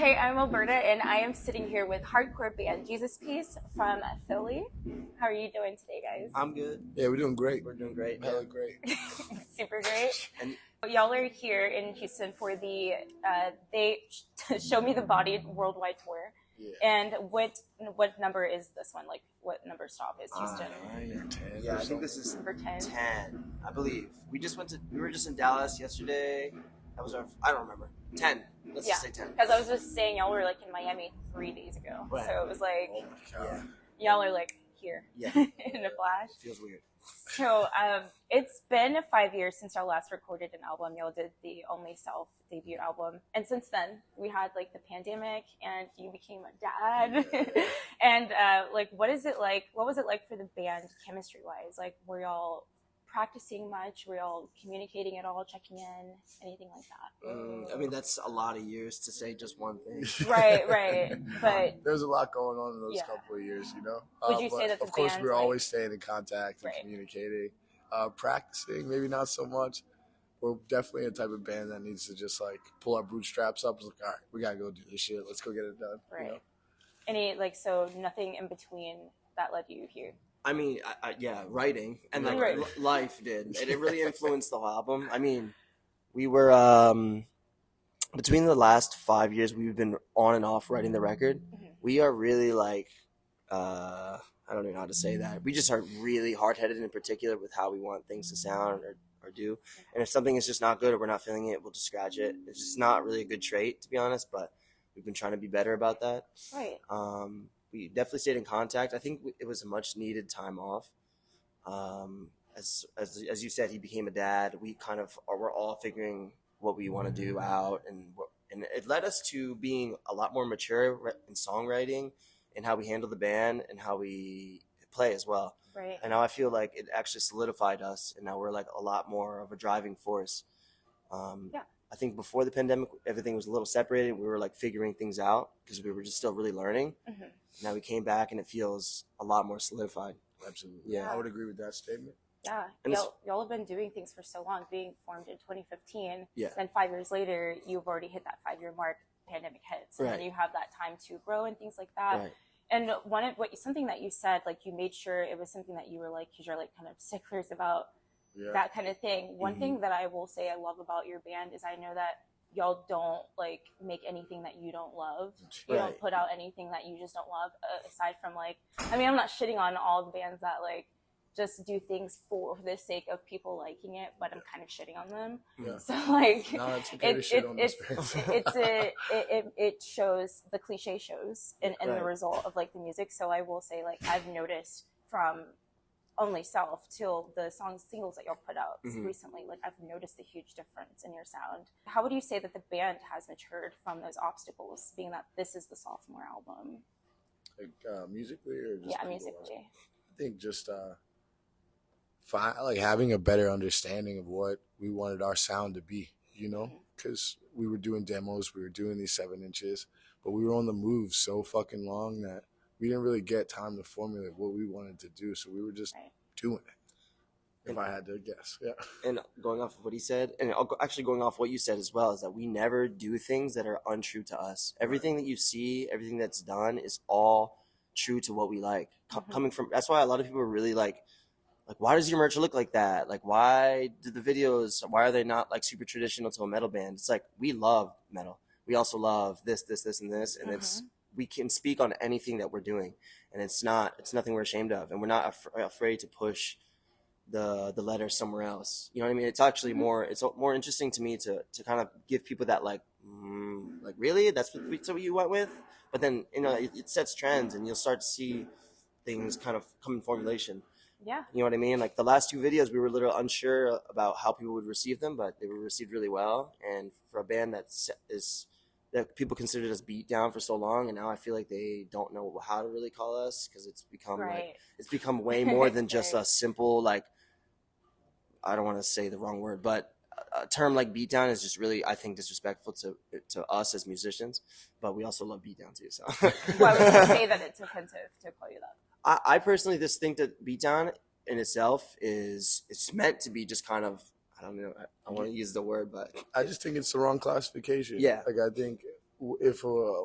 Hi, I'm Alberta, and I am sitting here with hardcore band Jesus Piece from Philly. How are you doing today, guys? I'm good. Yeah, we're doing great. We're doing great. Hella great. Super great. And Y'all are here in Houston for the They Show Me the Body worldwide tour. Yeah. And what number is this one? Like, what number stop is Houston? 9 or 10. yeah, I think this is Number 10. 10, I believe. We were just in Dallas yesterday. That was I don't remember. 10. Let's just say 10. Because I was just saying y'all were like in Miami 3 days ago. Right. So it was like, Oh my God. y'all are like here Yeah. in a flash. Feels weird. So it's been 5 years since y'all last recorded an album. Y'all did the Only Self debut album. And since then, we had like the pandemic and you became a dad. And like, what was it like for the band chemistry-wise? Like, were y'all practicing much? Were y'all communicating at all, checking in, anything like that? I mean, that's a lot of years to say just one thing. Right. But There's a lot going on in those Yeah. couple of years, you know? Would you But say that the of course, band, we're like- always staying in contact and Right. communicating. Practicing, maybe not so much. We're definitely a type of band that needs to just like pull our bootstraps up. It's like, all right, we gotta go do this shit. Let's go get it done. right. You know? Any like, so nothing in between that led you here? I mean, yeah, writing and like Right. life did. And it really influenced the whole album. I mean, we were between the last 5 years we've been on and off writing the record. Mhm. We are really like I don't even know how to say that. We just are really hard-headed in particular with how we want things to sound or do. And if something is just not good or we're not feeling it, we'll just scratch it. It's just not really a good trait, to be honest, but we've been trying to be better about that. Right. We definitely stayed in contact. I think it was a much needed time off. As you said, he became a dad. We kind of we're all figuring what we want to do out, and it led us to being a lot more mature in songwriting and how we handle the band and how we play as well. Right. And now I feel like it actually solidified us, and now we're like a lot more of a driving force. Yeah. I think before the pandemic, everything was a little separated. We were like figuring things out because we were just still really learning. Mhm. Now we came back and it feels a lot more solidified. Absolutely. Yeah. I would agree with that statement. Yeah, And y'all have been doing things for so long, being formed in 2015. Yeah. Then 5 years later, you've already hit that 5-year mark. Pandemic hits, and then Right. you have that time to grow and things like that. Right. And something that you said, like you made sure it was something that you were like, because you're like kind of sticklers about Yeah. that kind of thing. One Mhm. thing that I will say I love about your band is I know that y'all don't like make anything that you don't love. You don't Right. put out anything that you just don't love. Aside from like, I mean, I'm not shitting on all the bands that like just do things for the sake of people liking it, but I'm kind of shitting on them. Yeah. So like, No, it's okay to shit on this band. it shows, the cliche shows in the Right. result of like the music. So I will say like I've noticed from Only Self till the singles that y'all put out Mhm. recently, like I've noticed a huge difference in your sound. How would you say that the band has matured from those obstacles, being that this is the sophomore album? Like musically or just Yeah, people-wise? musically. I think just like having a better understanding of what we wanted our sound to be, you know, because we were doing demos, we were doing these 7 inches, but we were on the move so fucking long that we didn't really get time to formulate what we wanted to do. So we were just Right. doing it, if I had to guess. Yeah. And going off of what he said, and actually going off what you said as well, is that we never do things that are untrue to us. Everything that you see, everything that's done is all true to what we like. Coming from, that's why a lot of people are really like, why does your merch look like that? Like, why do the videos, why are they not like super traditional to a metal band? It's like, we love metal. We also love this, and this, and we can speak on anything that we're doing, and it's nothing we're ashamed of, and we're not afraid to push the letter somewhere else. You know what I mean? It's actually it's more interesting to me to kind of give people that like really, that's what you went with. But then, you know, it sets trends, and you'll start to see things kind of come in formulation. Yeah. You know what I mean? Like the last 2 videos, we were a little unsure about how people would receive them, but they were received really well. And for a band that people considered us beat down for so long, and now I feel like they don't know how to really call us, because it's become Right. it's become way more than just Right. a simple, like, I don't want to say the wrong word, but a term like beatdown is just really, I think, disrespectful to us as musicians. But we also love beatdown too. So Why would you say that it's offensive to call you that? I personally just think that beatdown in itself it's meant to be just kind of, I don't know, I want to use the word, but I just think it's the wrong classification. Yeah. Like, I think if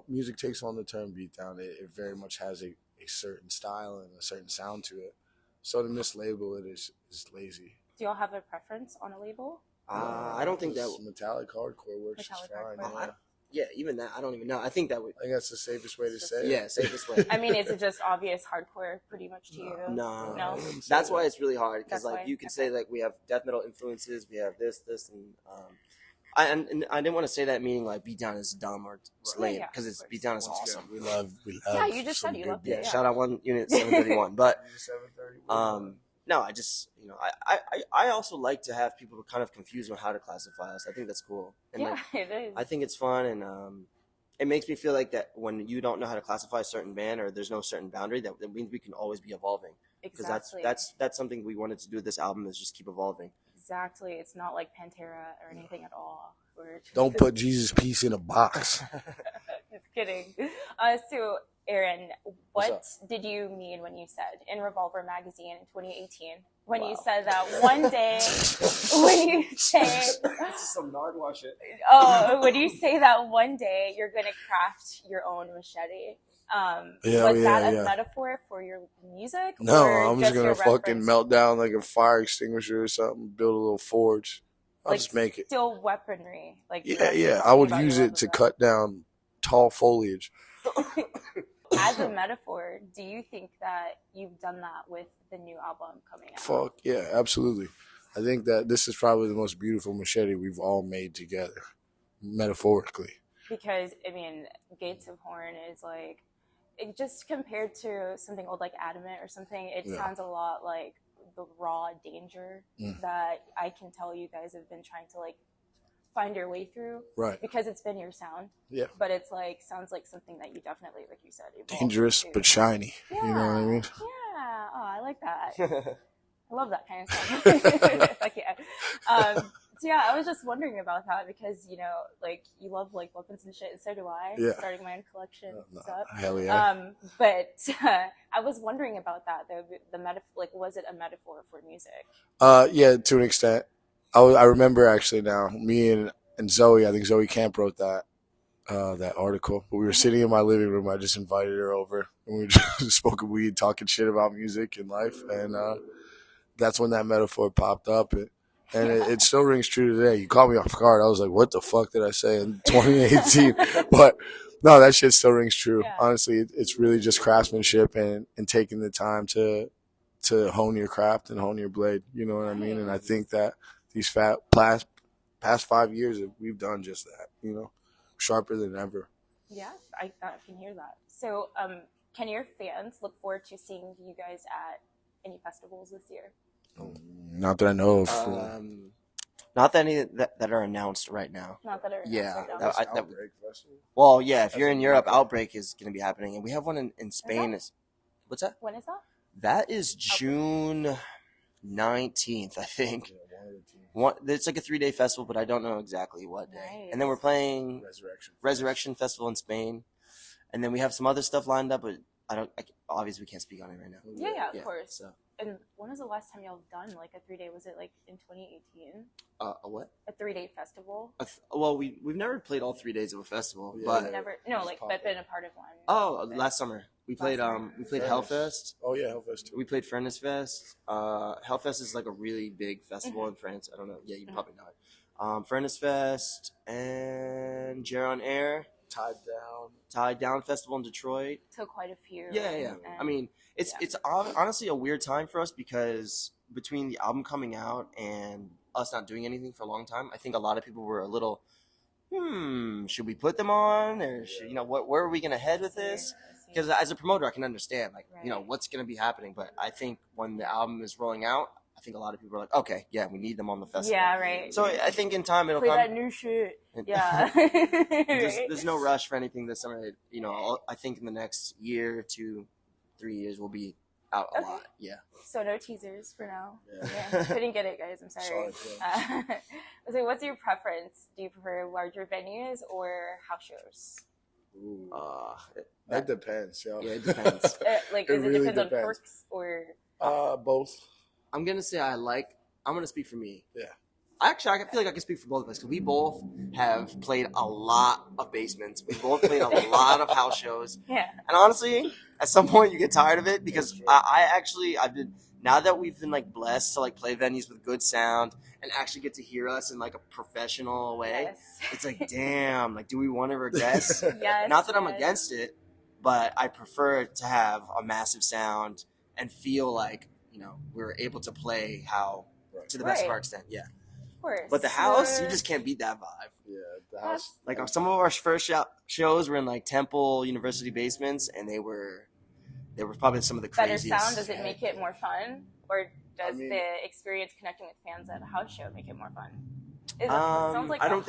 music takes on the term beatdown, it very much has a certain style and a certain sound to it. So to mislabel it is lazy. Do y'all have a preference on a label? I don't think that. Metallic hardcore works Metallic just fine. hardcore. Yeah, even that. I don't even know. I think that would. I think that's the safest way to say it. Yeah, safest way. I mean, is it just obvious hardcore pretty much to you? No. No? That's why it's really hard because That's like why? you can Okay. say like we have death metal influences, we have this, and and I didn't want to say that meaning like beatdown is dumb or it's lame yeah, because it's of course. beatdown is Once awesome. again, we love. Yeah, you just some said you good loved it, Yeah, yeah. shout out 1 Unit 731. But 731. no, I just I also like to have people kind of confused on how to classify us. I think that's cool. And Yeah, like, it is. I think it's fun and it makes me feel like that when you don't know how to classify a certain band or there's no certain boundary, that means we can always be evolving. Because Exactly. that's something we wanted to do with this album is just keep evolving. Exactly. It's not like Pantera or anything at all. We're just, Don't put Jesus Peace in a box. Just kidding. So, Aaron, what What's did you mean when you said in Revolver magazine in 2018 when you Wow. said that one day when you say This is some Nardwuar shit. when you say that one day you're gonna craft your own machete? Was that a metaphor for your music? No, or I'm just your gonna fucking reference? melt down like a fire extinguisher or something. Build a little forge. I'll Like just make it. still weaponry. Like Yeah. I would use it to cut down tall foliage. As a metaphor, do you think that you've done that with the new album coming out? Fuck yeah, absolutely. I think that this is probably the most beautiful machete we've all made together, metaphorically. Because I mean, Gates of Horn is like, it just compared to something old like Adamant or something, it sounds a lot like the raw danger that I can tell you guys have been trying to like find your way through, Right. because it's been your sound. Yeah. But it's like sounds like something that you definitely, like you said, evolved Dangerous into. but shiny. Yeah. You know what I mean? Yeah. Oh, I like that. I love that kind of stuff. Like, yeah. So yeah, I was just wondering about that because, you know, like you love like weapons and shit, and so do I. Yeah. Starting my own collection and stuff. Hell yeah. But I was wondering about that though. The metaphor, like, was it a metaphor for music? Yeah, to an extent. I remember actually now. Me and Zoe, I think Zoe Camp wrote that article. But we were sitting in my living room. I just invited her over, and we were just smoking weed, talking shit about music and life, and that's when that metaphor popped up. And it still rings true today. You caught me off guard. I was like, what the fuck did I say in 2018? But no, that shit still rings true. Yeah. Honestly, it's really just craftsmanship and taking the time to hone your craft and hone your blade. You know what I mean? And I think that these past 5 years, we've done just that, you know, sharper than ever. Yeah, I can hear that. So can your fans look forward to seeing you guys at any festivals this year? Not that I know of. Not that any that are announced right now. Not that are Yeah, announced right now. Outbreak Festival. Well, yeah, if That's you're in in Europe, Europe. Outbreak is going to be happening, and we have one in Spain. What's that? When is that? That is June 19th, I think. Yeah, one of the teams. It's like a 3-day festival, but I don't know exactly what day. Nice. And then we're playing Resurrection. Festival in Spain, and then we have some other stuff lined up, but obviously we can't speak on it right now. Yeah, of course. So, And when was the last time y'all done like a 3-day? Was it like in 2018? a what? A 3-day festival? Well, we've never played all 3 days of a festival, Yeah. but Never. No, like but been a part of one. last summer we played summer. we played Furnace. Hellfest. Oh yeah, Hellfest too. We played Furnace Fest. Hellfest is like a really big festival in France. I don't know. Yeah, you probably know it. Furnace Fest and Geron Air. Tied Down Festival in Detroit. So quite a few. Yeah. And- I mean, it's honestly a weird time for us because between the album coming out and us not doing anything for a long time, I think a lot of people were a little, should we put them on, or should, where are we gonna head with this? I see. Because as a promoter, I can understand Right. what's gonna be happening, but I think when the album is rolling out, I think a lot of people are like, okay, yeah, we need them on the festival. Yeah, right. So I think in time it'll Play come. that new shit. Yeah. There's no rush for anything this summer. I think in the next year to 3 years we'll be out a Okay. lot. Yeah. So no teasers for now. Yeah. Yeah. Couldn't get it, guys. I'm sorry. Sorry, So what's your preference? Do you prefer larger venues or house shows? Ooh. It- That depends, yo. yeah, it depends. Like, It is it really depends on depends. perks or? Both. I'm gonna speak for me. Yeah. I feel like I can speak for both of us because we both have played a lot of basements. We both played a lot of house shows. Yeah. And honestly, at some point you get tired of it because I've been, now that we've been like blessed to like play venues with good sound and actually get to hear us in like a professional way. Yes. It's like, damn, like, do we want to regress? Yes. Not that I'm against it, but I prefer to have a massive sound and feel like, you know, we're able to play how to the best of our extent. Yeah. Of course. But the house, you just can't beat that vibe. Yeah, the house. Like some of our first shows were in like Temple University basements, and they were probably some of the craziest. Better sound, does it make it more fun, or does the experience connecting with fans at a house show make it more fun? Sounds like I don't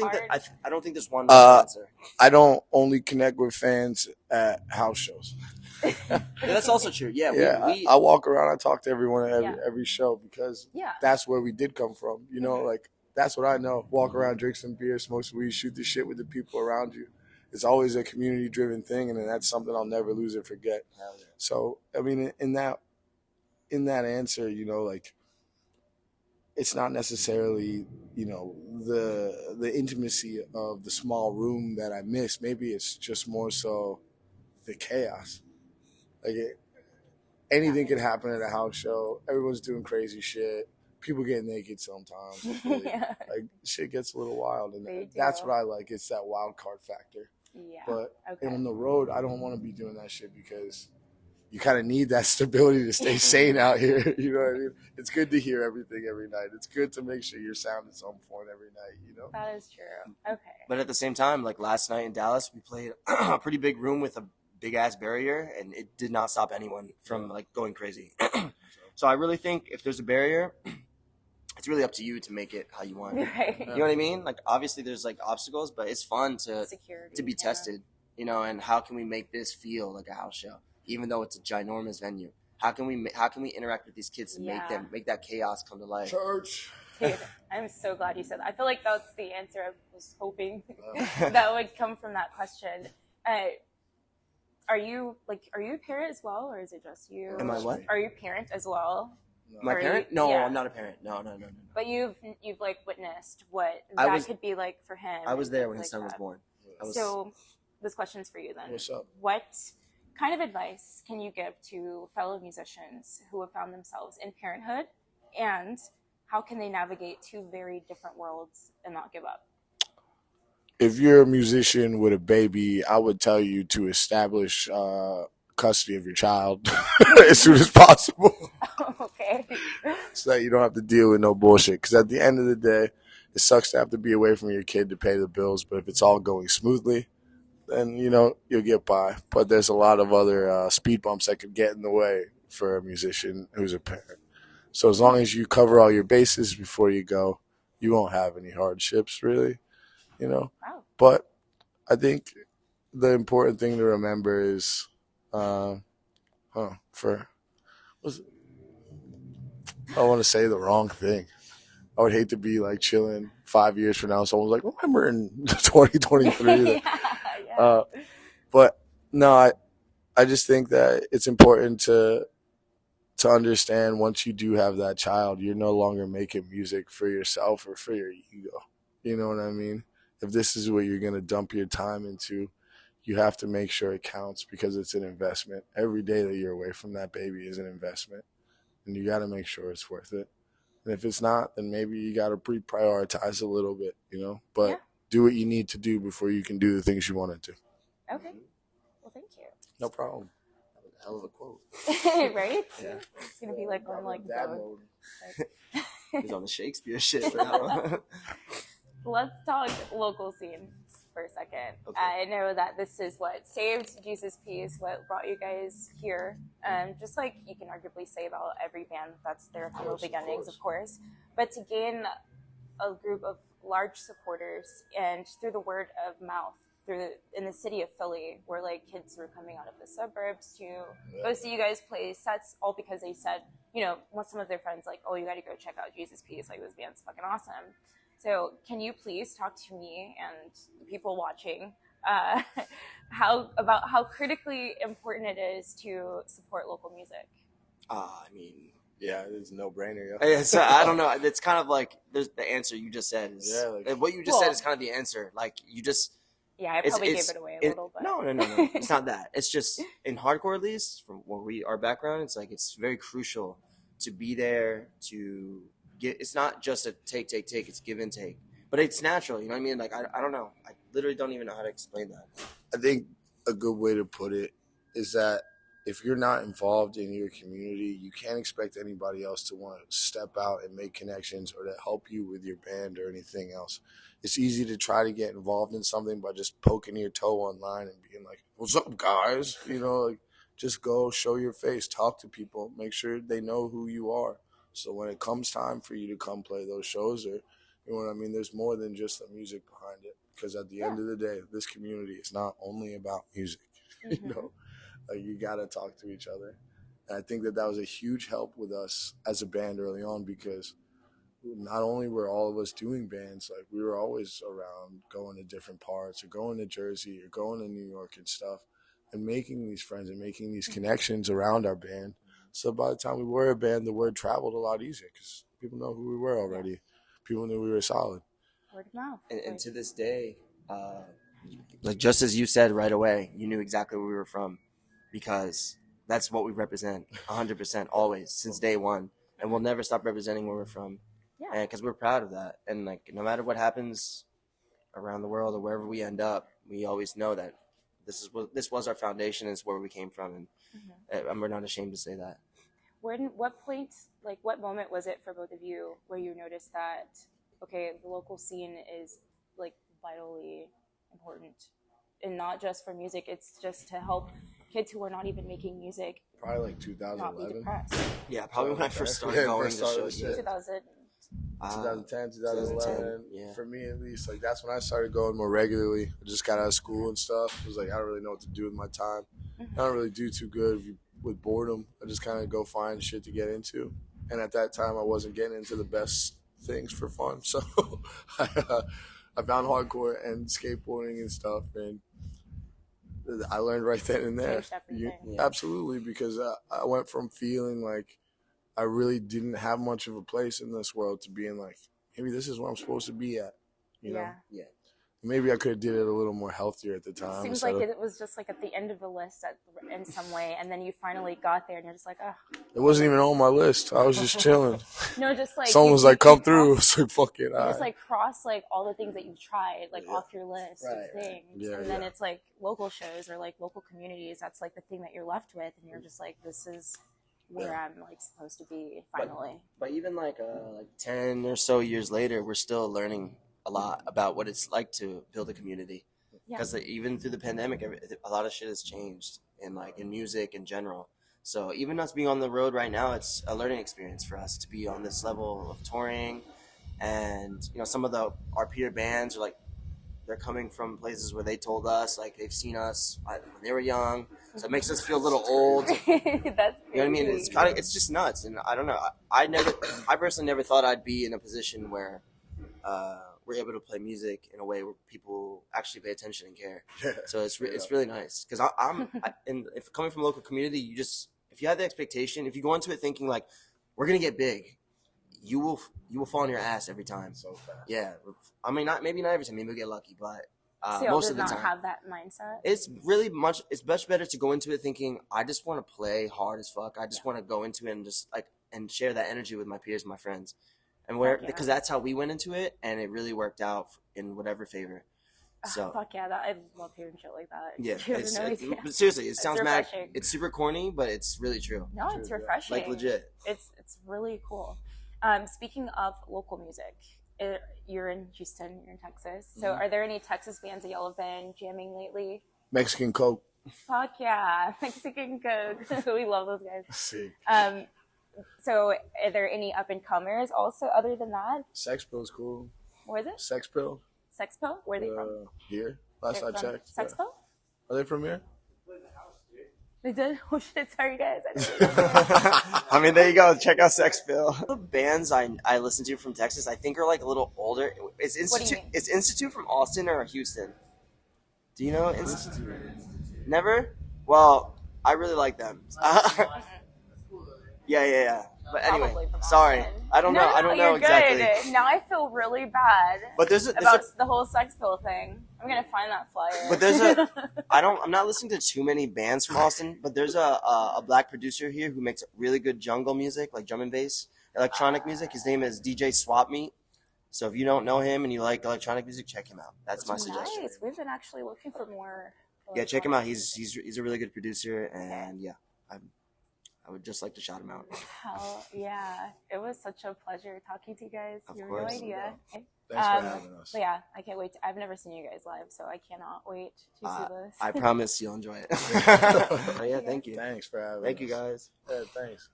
think there's one answer. I don't only connect with fans at house shows. Yeah, that's also true. Yeah, I walk around. I talk to everyone at every show because that's where we did come from. You know, like that's what I know. Walk around, drink some beer, smoke some weed, shoot the shit with the people around you. It's always a community-driven thing, and that's something I'll never lose or forget. So, I mean, in that answer, you know, like it's not necessarily, you know, the intimacy of the small room that I miss. Maybe it's just more so the chaos. Like anything could happen at a house show. Everyone's doing crazy shit. People get naked sometimes. Like shit gets a little wild, and that's what I like. It's that wild card factor. Yeah. But on the road, I don't want to be doing that shit because you kind of need that stability to stay sane out here. You know what I mean? It's good to hear everything every night. It's good to make sure your sound is on point every night, you know? That is true. Okay. But at the same time, like last night in Dallas, we played a pretty big room with a big ass barrier, and it did not stop anyone from like going crazy. So I really think if there's a barrier, it's really up to you to make it how you want. Right. You know what I mean? Like obviously there's like obstacles, but it's fun to be tested, you know, and how can we make this feel like a house show, even though it's a ginormous venue? How can we interact with these kids and make that chaos come to life? Church. Dude, I'm so glad you said that. I feel like that's the answer I was hoping that would come from that question. Are you a parent as well, or is it just you? Am I what? Are you a parent as well? No. My parent? No, I'm not a parent. No. But you've like witnessed what that could be like for him. I was there when his son was born. So this question's for you then. What's up? What kind of advice can you give to fellow musicians who have found themselves in parenthood, and how can they navigate two very different worlds and not give up? If you're a musician with a baby, I would tell you to establish custody of your child as soon as possible. Okay. So that you don't have to deal with no bullshit. Because at the end of the day, it sucks to have to be away from your kid to pay the bills. But if it's all going smoothly, then, you know, you'll get by. But there's a lot of other speed bumps that could get in the way for a musician who's a parent. So as long as you cover all your bases before you go, you won't have any hardships, really. You know, but I think the important thing to remember is, I want to say the wrong thing. I would hate to be like chilling 5 years from now. Someone's like, remember in 2023. But no, I just think that it's important to understand once you do have that child, you're no longer making music for yourself or for your ego. You know what I mean? If this is what you're going to dump your time into, you have to make sure it counts because it's an investment. Every day that you're away from that baby is an investment, and you got to make sure it's worth it. And if it's not, then maybe you got to prioritize a little bit, you know, but do what you need to do before you can do the things you want to do. Okay. Well, thank you. No problem. That was a hell of a quote. Right? Yeah. It's going to be like on like dad mode. He's on the Shakespeare shit for that one. Let's talk local scenes for a second. Okay. I know that this is what saved Jesus Peace, what brought you guys here. Just like you can arguably say about every band, that's their humble beginnings, of course. But to gain a group of large supporters and through the word of mouth, in the city of Philly, where like kids were coming out of the suburbs to go see you guys play sets, all because they said, you know, some of their friends like, oh, you got to go check out Jesus Peace, like this band's fucking awesome. So can you please talk to me and the people watching how critically important it is to support local music? I mean, Yeah, it's no brainer. Yeah, so I don't know. It's kind of like there's the answer you just said is what you just said is kind of the answer. Like you just I probably gave it away a little bit. No. It's not that. It's just in hardcore, at least from our background, it's like it's very crucial to be there to get. It's not just a take. It's give and take, but it's natural. You know what I mean? Like I don't know. I literally don't even know how to explain that. I think a good way to put it is that if you're not involved in your community, you can't expect anybody else to want to step out and make connections or to help you with your band or anything else. It's easy to try to get involved in something by just poking your toe online and being like, "What's up, guys?" You know, like just go show your face, talk to people, make sure they know who you are. So when it comes time for you to come play those shows, or you know what I mean, there's more than just the music behind it. Because at the end of the day, this community is not only about music. You know, like you got to talk to each other. And I think that was a huge help with us as a band early on, because not only were all of us doing bands, like we were always around going to different parts or going to Jersey or going to New York and stuff and making these friends and making these connections around our band. So by the time we were a band, the word traveled a lot easier because people know who we were already. People knew we were solid. Word of mouth. And to this day, like just as you said right away, you knew exactly where we were from, because that's what we represent 100% always since day one, and we'll never stop representing where we're from. And because we're proud of that, and like no matter what happens around the world or wherever we end up, we always know that this was our foundation, and it's where we came from, and we're not ashamed to say that. What point, like what moment was it for both of you where you noticed that, okay, the local scene is like vitally important, and not just for music, it's just to help kids who are not even making music Probably like not be 2011. depressed. Yeah, probably when I first started going to shows. 2000. 2010, 2011. Yeah. For me, at least, like that's when I started going more regularly. I just got out of school and stuff. It was like I don't really know what to do with my time. I don't really do too good with boredom. I just kind of go find shit to get into. And at that time, I wasn't getting into the best things for fun. So I found hardcore and skateboarding and stuff, and I learned right then and there. Absolutely, because I went from feeling like I really didn't have much of a place in this world to being like, maybe this is where I'm supposed to be at, you know? Yeah. Maybe I could have did it a little more healthier at the time. Seems like it was just like at the end of the list in some way, and then you finally got there, and you're just like, oh. It wasn't even on my list. I was just chilling. No, just like someone was like, "Come through." It's like, "Fuck it." Just like cross like all the things that you've tried like off your list of things, and then it's like local shows or like local communities. That's like the thing that you're left with, and you're just like, this is where I'm like supposed to be finally. But even like 10 or so years later, we're still learning a lot about what it's like to build a community, because even through the pandemic, a lot of shit has changed in music in general. So even us being on the road right now, it's a learning experience for us to be on this level of touring, and some of our peer bands are like, they're coming from places where they told us like they've seen us when they were young, so it makes us feel a little old. That's crazy. You know what I mean? It's just nuts, and I don't know. I personally never thought I'd be in a position where we're able to play music in a way where people actually pay attention and care. So it's really nice, because if coming from a local community, if you have the expectation, if you go into it thinking like we're gonna get big, you will fall on your ass every time. So fast. Yeah, I mean, maybe not every time. Maybe we'll get lucky, but most of the time, have that mindset. It's much better to go into it thinking I just want to play hard as fuck. I just want to go into it and just and share that energy with my peers, my friends. And because that's how we went into it, and it really worked out in whatever favor. So fuck yeah, I love hearing shit like that. Yeah, but seriously, it sounds mad. It's super corny, but it's really true. No, it's refreshing. Like legit. It's really cool. Speaking of local music, you're in Houston, you're in Texas. So are there any Texas bands that y'all have been jamming lately? Mexican Coke. Fuck yeah, Mexican Coke. We love those guys. Sick. So are there any up and comers also other than that? Sex Pill's cool. What is it? Sex Pill. Sex Pill? Where are they from? Here. Last I checked. Sex Pill? Are they from here? They did? Oh shit, sorry guys. I mean, there you go. Check out Sex Pill. The bands I listen to from Texas, I think are like a little older. Is Institute from Austin or Houston? Do you know Institute? Never? Well, I really like them. Yeah. But anyway, Probably from sorry. Austin. I don't know. I don't know you're exactly. Good. Now I feel really bad But there's about the whole sex pill thing. I'm gonna find that flyer. But I'm not listening to too many bands from Austin, but there's a black producer here who makes really good jungle music, like drum and bass, electronic music. His name is DJ Swap Meet. So if you don't know him and you like electronic music, check him out. That's my suggestion. Nice. We've been actually looking for more. Yeah, check him out. He's a really good producer, and yeah, I would just like to shout him out. Hell yeah. It was such a pleasure talking to you guys. Of You have course. no idea. Thanks for having us. But yeah, I can't wait. I've never seen you guys live, so I cannot wait to see this. I promise you'll enjoy it. Oh, yeah, thank you. Thanks for having us. Thank you, guys. Yeah, thanks.